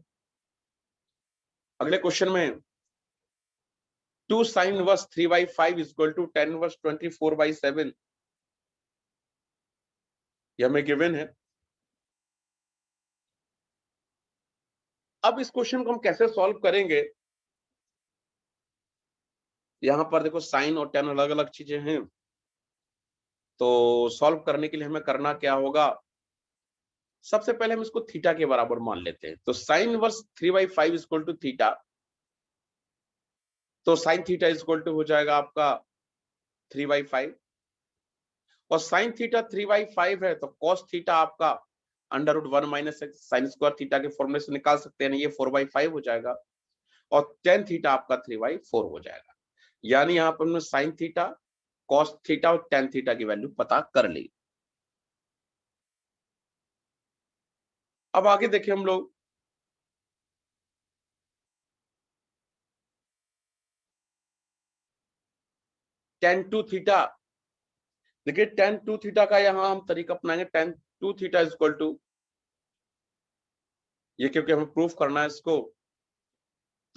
अगले क्वेश्चन में 2 sin inverse 3/5 is equal to tan inverse 24/7, ये हमें गिवन है। अब इस क्वेश्चन को हम कैसे सॉल्व करेंगे, यहाँ पर देखो साइन और tan अलग अलग चीजें हैं। तो सॉल्व करने के लिए हमें करना क्या होगा, सबसे पहले हम इसको थीटा के बराबर मान लेते हैं। तो sine inverse 3/5 is equal to theta, तो sine theta is equal to हो जाएगा आपका 3/5, और साइन थीटा 3/5 है, तो कॉस थीटा आपका √1 - साइन स्क्वायर थीटा के फॉर्मूले से निकाल सकते हैं, ये 4/5 हो जाएगा, और टेन थीटा आपका 3/4 हो जाएगा। यानी यहाँ पर हमने साइन थीटा, कॉस थीटा और टेन थीटा की वैल्यू पता कर ली। अब आगे देखिए हम लोग, tan2 थीटा, देखिए tan2 थीटा का यहाँ हम तरीका अपनाएंगे। tan2 theta is equal to, ये क्योंकि हमें प्रूफ करना है इसको,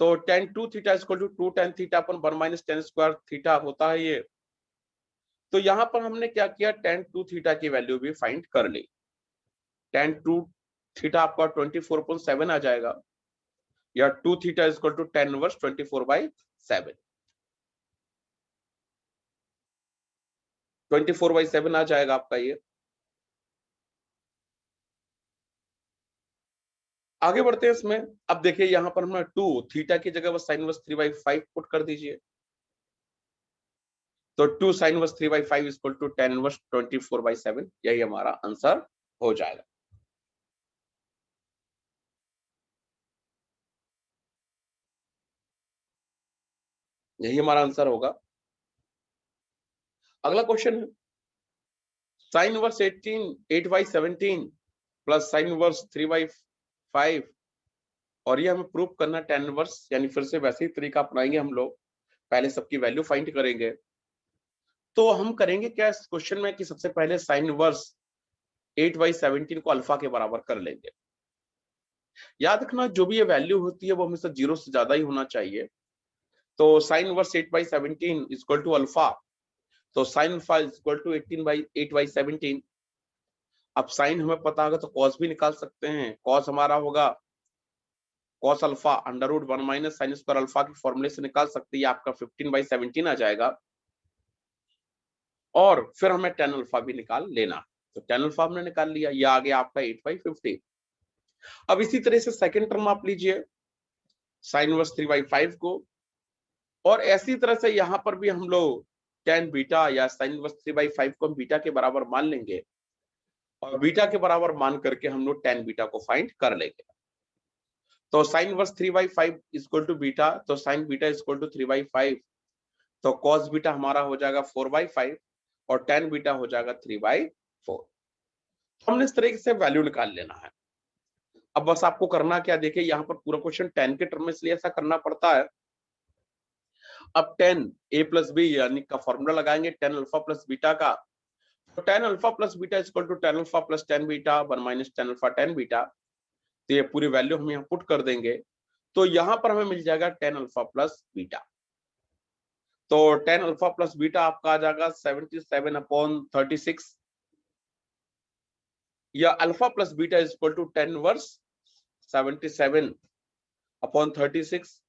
तो tan2 theta is equal to 2 tan theta upon 1 - tan square theta होता है ये। तो यहाँ पर हमने क्या किया, tan2 थीटा की वैल्यू भी फाइंड कर ली। tan2 थीटा आपका 24/7 आ जाएगा, या 2 theta is equal to tan inverse 24/7, 24/7 आ जाएगा आपका ये। आगे बढ़ते हैं इसमें। अब देखिए यहाँ पर हमने 2 थीटा की जगह बस साइन इनवर्स 3/5 पुट कर दीजिए, तो 2 sine inverse 3/5 equal to tan inverse 24/7, यही हमारा आंसर हो जाएगा। यही हमारा आंसर होगा। अगला क्वेश्चन है sine inverse 8/17 plus sign inverse 3/5, और ये हमें प्रूव करना tan इनवर्स, यानी फिर से वैसे ही तरीका अपनाएंगे हम लोग, पहले सबकी वैल्यू फाइंड करेंगे। तो हम करेंगे क्या इस क्वेश्चन में कि सबसे पहले साइन इनवर्स 8/17 को अल्फा के बराबर कर लेंगे। याद रखना जो भी ये वैल्यू होती है वो हमेशा 0 से ज्यादा ही होना चाहिए। तो sine inverse 8/17 equal to alpha, तो साइन अल्फा इक्वल टू 8/17। अब साइन हमें पता होगा तो कॉस भी निकाल सकते हैं। कॉस हमारा होगा cos alpha under root 1 minus sine square alpha के फॉर्मूले से निकाल सकते हैं, आपका 15/17 आ जाएगा। और फिर हमें tan अल्फा भी निकाल लेना, तो tan अल्फा हमने निकाल लिया, ये आ गया आपका 8/50। अब इसी तरह से सेकंड टर्म आप लीजिए साइन इनवर्स 3/5 को, और ऐसी तरह से यहां पर भी हम लोग tan बीटा या साइन इनवर्स 3/5 को हम बीटा के बराबर मान लेंगे, और बीटा के बराबर मान करके हम लोग tan बीटा को फाइंड कर लेंगे। तो sine inverse 3/5 equal to beta, तो साइन बीटा इक्वल टू 3/5, तो cos बीटा हमारा हो जाएगा 4/5 और tan बीटा हो जाएगा 3/4। हमने इस तरीके से वैल्यू निकाल लेना है। अब बस आपको करना क्या, देखिए यहाँ पर पूरा क्वेश्चन tan के टर्म में इसलिए ऐसा करना पड़ता है। अब tan a प्लस बी यानी का फॉर्मूला लगाएंगे tan अल्फा प्लस बीटा का, तो tan alpha plus beta equal to tan alpha plus tan beta 1 minus tan alpha tan beta. तो ये पूरी वैल्यू हम यहाँ पुट कर देंगे, तो यहाँ पर हमें मिल जाएगा tan अल्फा प्लस बीटा। तो tan अल्फा प्लस बीटा आपका आ जाएगा 77/36, या alpha plus beta is equal to tan inverse 77/36,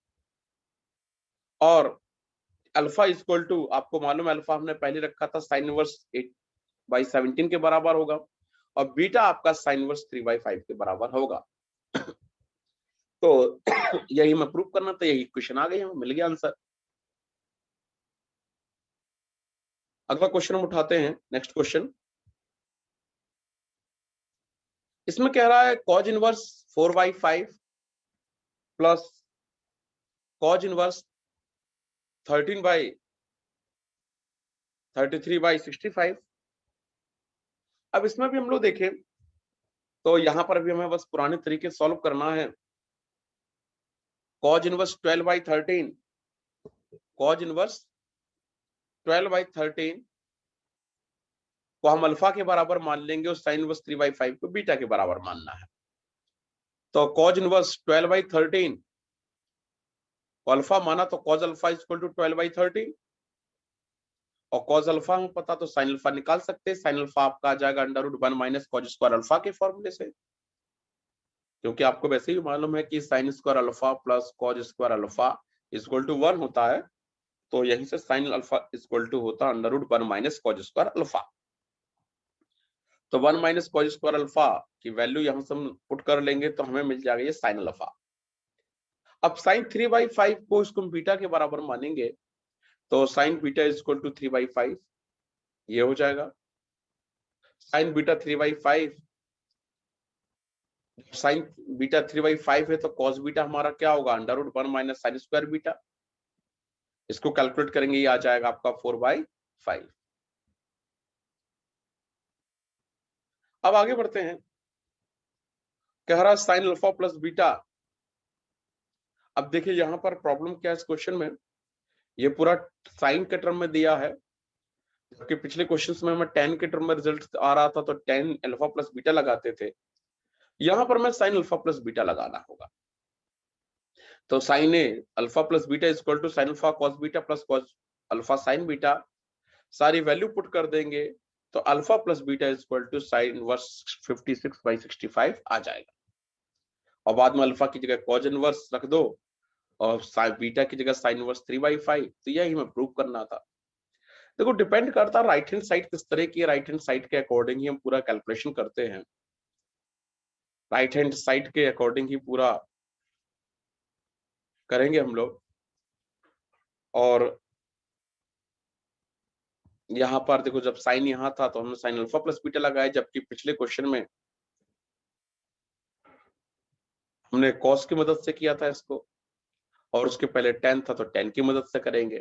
और अल्फा इज इक्वल टू आपको मालूम है अल्फा हमने पहले रखा था साइन इनवर्स 8/17 के बराबर होगा, और बीटा आपका साइन इनवर्स 3/5 के बराबर होगा। तो यही मैं प्रूव करना था, यही क्वेश्चन आ गई, हमें मिल गया आंसर। अगला क्वेश्चन हम उठाते हैं, नेक्स्ट क्वेश्चन। इसमें कह रहा है cos inverse 4/5 plus cos inverse 13/33/65। अब इसमें भी हम लोग देखें तो यहां पर भी हमें बस पुराने तरीके सॉल्व करना है। cos इनवर्स 12/13, cos इनवर्स 12/13 को हम अल्फा के बराबर मान लेंगे, और साइन इनवर्स 3/5 को बीटा के बराबर मानना है। तो cos इनवर्स 12/13 को अल्फा माना, तो cos अल्फा इक्वल टू 12/13, और cos अल्फा हमें पता तो साइन अल्फा निकाल सकते हैं। साइन अल्फा आपका आ जाएगा under root 1 minus cos square alpha के फॉर्मूले से, क्योंकि आपको वैसे ही मालूम है कि sine square alpha plus cos square alpha equal to 1 होता है। तो यहीं से साइन अल्फा इक्वल टू होता under root 1 minus cos square alpha. तो 1 माइनस cos स्क्वायर अल्फा की वैल्यू यहां से हम पुट कर लेंगे, तो हमें मिल जाएगा ये साइन अल्फा। अब साइन 3/5 को इसको हम बीटा के बराबर मानेंगे, तो साइन बीटा इक्वल टू 3/5 ये हो जाएगा। साइन बीटा 3/5, साइन बीटा 3/5 है तो cos बीटा हमारा क्या होगा under root 1 minus sine square beta. इसको कैलकुलेट करेंगे, ये आ जाएगा आपका 4/5। अब आगे बढ़ते हैं, कह रहा है साइन अल्फा प्लस बीटा। अब देखिए यहां पर प्रॉब्लम क्या है इस क्वेश्चन में, ये पूरा साइन के टर्म में दिया है, जबकि पिछले क्वेश्चंस में हमें tan के टर्म में रिजल्ट आ रहा था, तो tan अल्फा प्लस बीटा लगाते थे। यहां पर मैं साइन अल्फा प्लस बीटा लगाना होगा। तो sine a alpha plus beta equal to sine alpha cos beta plus cos alpha sine beta, सारी वैल्यू पुट कर देंगे, तो alpha plus beta equal to sine inverse 56/65 आ जाएगा। और बाद में अल्फा की जगह cos इनवर्स रख दो, और बीटा की जगह साइन इनवर्स 3/5। तो यही हमें प्रूव करना था। देखो डिपेंड करता है राइट हैंड साइड किस तरह की है, राइट हैंड साइड के अकॉर्डिंग ही हम पूरा कैलकुलेशन करते हैं, राइट हैंड साइड के अकॉर्डिंग ही पूरा करेंगे हम लोग। और यहाँ पर देखो जब साइन यहाँ था तो हमने साइन अल्फा प्लस बीटा लगाया, जबकि पिछले क्वेश्चन में हमने कॉस की मदद से किया था इसको, और उसके पहले tan था तो tan की मदद से करेंगे।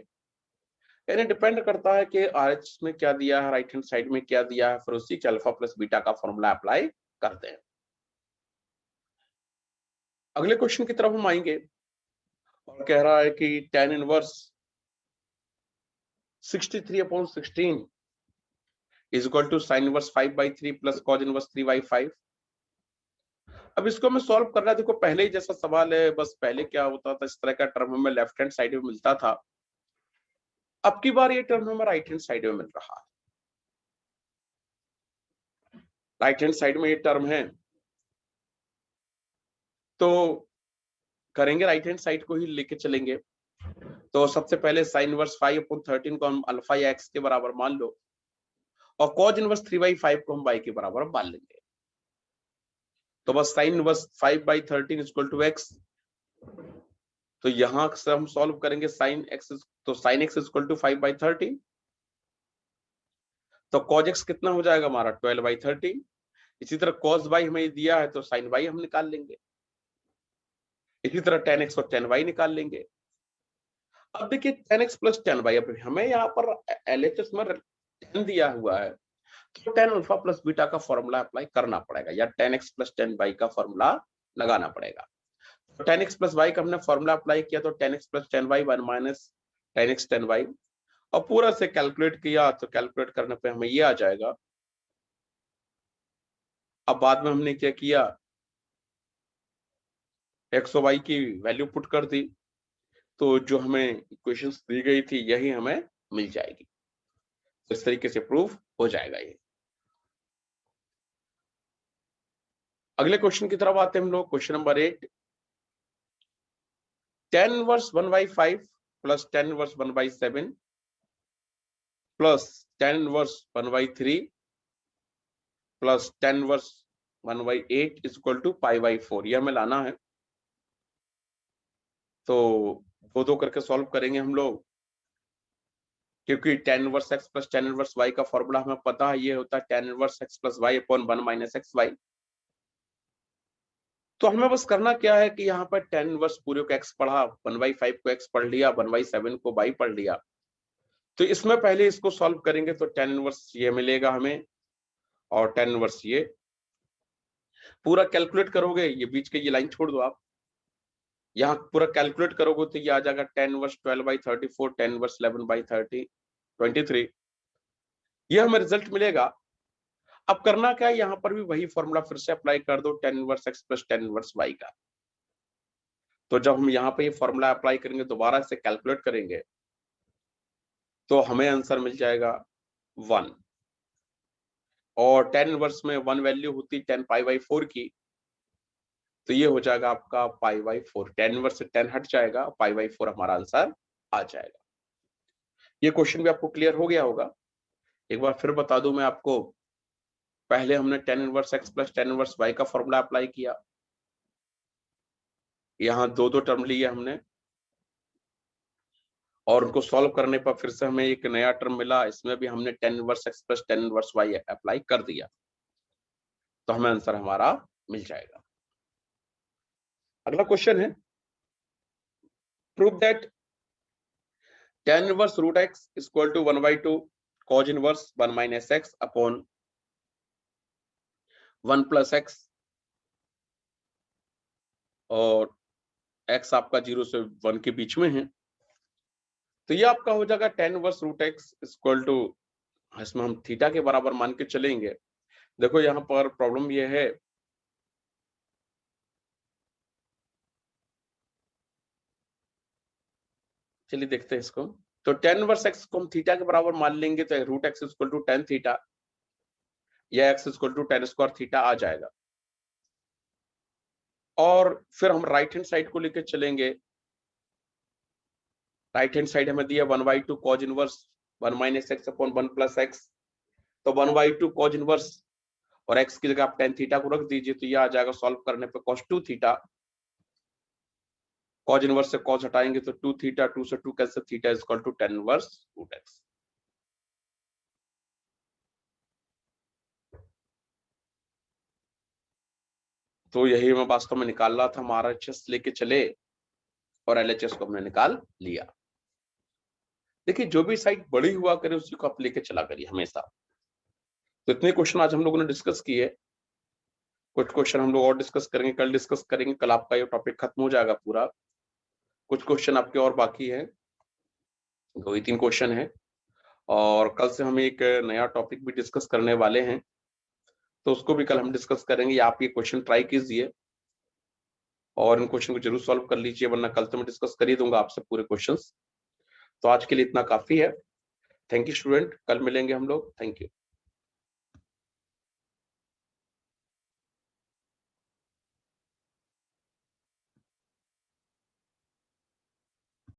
यानी डिपेंड करता है कि आरएचएस में क्या दिया है, राइट हैंड साइड में क्या दिया है, फिर उसी के अल्फा प्लस बीटा का फॉर्मूला अप्लाई करते हैं। अगले क्वेश्चन की तरफ हम आएंगे और कह रहा है कि tan inverse 63/16 is equal to sine inverse 5/3 plus cos inverse 3/5। अब इसको मैं सॉल्व कर रहा था, देखो पहले ही जैसा सवाल है, बस पहले क्या होता था, इस तरह का टर्म हमें लेफ्ट हैंड साइड में मिलता था, अब की बार ये टर्म हमें राइट हैंड साइड में मिल रहा है। राइट हैंड साइड में ये टर्म है, तो करेंगे राइट हैंड साइड को ही लेके चलेंगे। तो सबसे पहले साइन इनवर्स 5/13 को हम अल्फा या एक्स के बराबर मान लो, और कॉज इनवर्स 3/5 को हम y के बराबर मान लेंगे। तो बस sine inverse 5/13 equal to x, तो यहां से हम सॉल्व करेंगे साइन x, तो साइन x इक्वल टू 5/13, तो कॉज x कितना हो जाएगा हमारा 12/13। इसी तरह कॉस y हमें दिया है तो साइन y हम निकाल लेंगे, इसी तरह tan x और tan y निकाल लेंगे। अब देखिए tan x plus tan y, अब हमें यहाँ पर LHS में tan दिया हुआ है, तो tan अल्फा प्लस बीटा का फॉर्मूला अप्लाई करना पड़ेगा, या tan x plus tan y का फॉर्मूला लगाना पड़ेगा। तो tan x प्लस y का हमने फॉर्मूला अप्लाई किया, तो tan x plus tan y 1 minus tan x tan y, और पूरा से कैलकुलेट किया, तो कैलकुलेट करने पे हमें ये आ जाएगा। अब बाद में हमने क्या किया, x और y की वैल्यू पुट कर दी, तो जो हमें इक्वेशंस दी गई थी यही हमें मिल जाएगी। तो इस तरीके से प्रूफ हो जाएगा ये। अगले क्वेश्चन की तरफ आते हैं हम लोग, question number 8। tan inverse 1/5 plus tan inverse 1/7 plus tan inverse 1/3 plus tan inverse 1/8 is equal to π/4, ये हमें लाना है। तो दो दो करके सॉल्व करेंगे हम लोग, क्योंकि tan inverse x plus tan inverse y का फॉर्मूला हमें पता है, ये होता है tan inverse x plus y upon 1 minus xy। तो हमें बस करना क्या है कि यहाँ पर tan इनवर्स पूरे को x पढ़ा, 1/5 को x पढ़ लिया, 1/7 को y पढ़ लिया। तो इसमें पहले इसको सॉल्व करेंगे, तो tan इनवर्स ये मिलेगा हमें, और tan इनवर्स ये पूरा कैलकुलेट करोगे, ये बीच के ये लाइन छोड़ दो आप, यहाँ पूरा कैलकुलेट करोगे तो ये आ जाएगा tan इनवर्स 12/34, tan इनवर्स 11/30 23, ये हमें रिजल्ट मिलेगा। अब करना क्या है, यहाँ पर भी वही फॉर्मूला फिर से अप्लाई कर दो, tan inverse x plus tan inverse y का। तो जब हम यहाँ पे ये फॉर्मूला अप्लाई करेंगे, दोबारा से कैलकुलेट करेंगे, तो हमें आंसर मिल जाएगा 1, और tan इनवर्स में 1 वैल्यू होती tan π/4 की, तो ये हो जाएगा आपका π/4, tan इनवर्स से tan हट जाएगा, π/4 हमारा आंसर आ जाएगा। ये क्वेश्चन भी आपको क्लियर हो गया होगा। एक बार फिर बता दूं मैं आपको, पहले हमने tan inverse x plus tan inverse y का फॉर्मूला अप्लाई किया, यहाँ दो दो टर्म लिए हमने, और उनको सॉल्व करने पर फिर से हमें एक नया टर्म मिला, इसमें भी हमने tan inverse x plus tan inverse y apply कर दिया, तो हमें आंसर हमारा मिल जाएगा। अगला क्वेश्चन है, prove that tan inverse root x is equal to 1/2 cos inverse 1 minus x upon 1 plus x, और x आपका 0 से 1 के बीच में है। तो ये आपका हो जाएगा tan inverse root x equal to, इसमें हम थीटा के बराबर मान के चलेंगे। देखो यहाँ पर प्रॉब्लम ये है, चलिए देखते हैं इसको। तो tan इनवर्स x को हम थीटा के बराबर मान लेंगे, तो root x equal to tan theta, या x equal to tan square theta आ जाएगा। और फिर हम राइट हैंड साइड को लेकर चलेंगे, राइट हैंड साइड हमें दिया 1/2 cos inverse 1 minus x upon 1 plus x, तो 1/2 cos इनवर्स, और x की जगह आप tan थीटा को रख दीजिए, तो ये आ जाएगा सॉल्व करने पे cos 2 थीटा, cos इनवर्स से cos हटाएंगे तो 2 थीटा, 2 से 2 cancel, theta is equal to tan inverse root x। तो यही मैं वास्तव में निकाल रहा था, हम RHS लेके चले और LHS को हमने निकाल लिया। देखिए जो भी साइड बड़ी हुआ करे उसी को आप लेके चला करिए हमेशा। तो इतने क्वेश्चन आज हम लोगों ने डिस्कस किए, कुछ क्वेश्चन हम लोग और डिस्कस करेंगे, कल डिस्कस करेंगे, कल आपका ये टॉपिक खत्म हो जाएगा पूरा। कुछ क्वेश्चन आपके और बाकी है, 2 ही 3 क्वेश्चन है, और कल से हम एक नया टॉपिक भी डिस्कस करने वाले हैं, तो उसको भी कल हम डिस्कस करेंगे। आप ये क्वेश्चन ट्राई कीजिए और इन क्वेश्चन को जरूर सॉल्व कर लीजिए, वरना कल तो मैं डिस्कस कर ही दूंगा आपसे पूरे क्वेश्चंस। तो आज के लिए इतना काफी है। थैंक यू स्टूडेंट, कल मिलेंगे हम लोग। Thank you.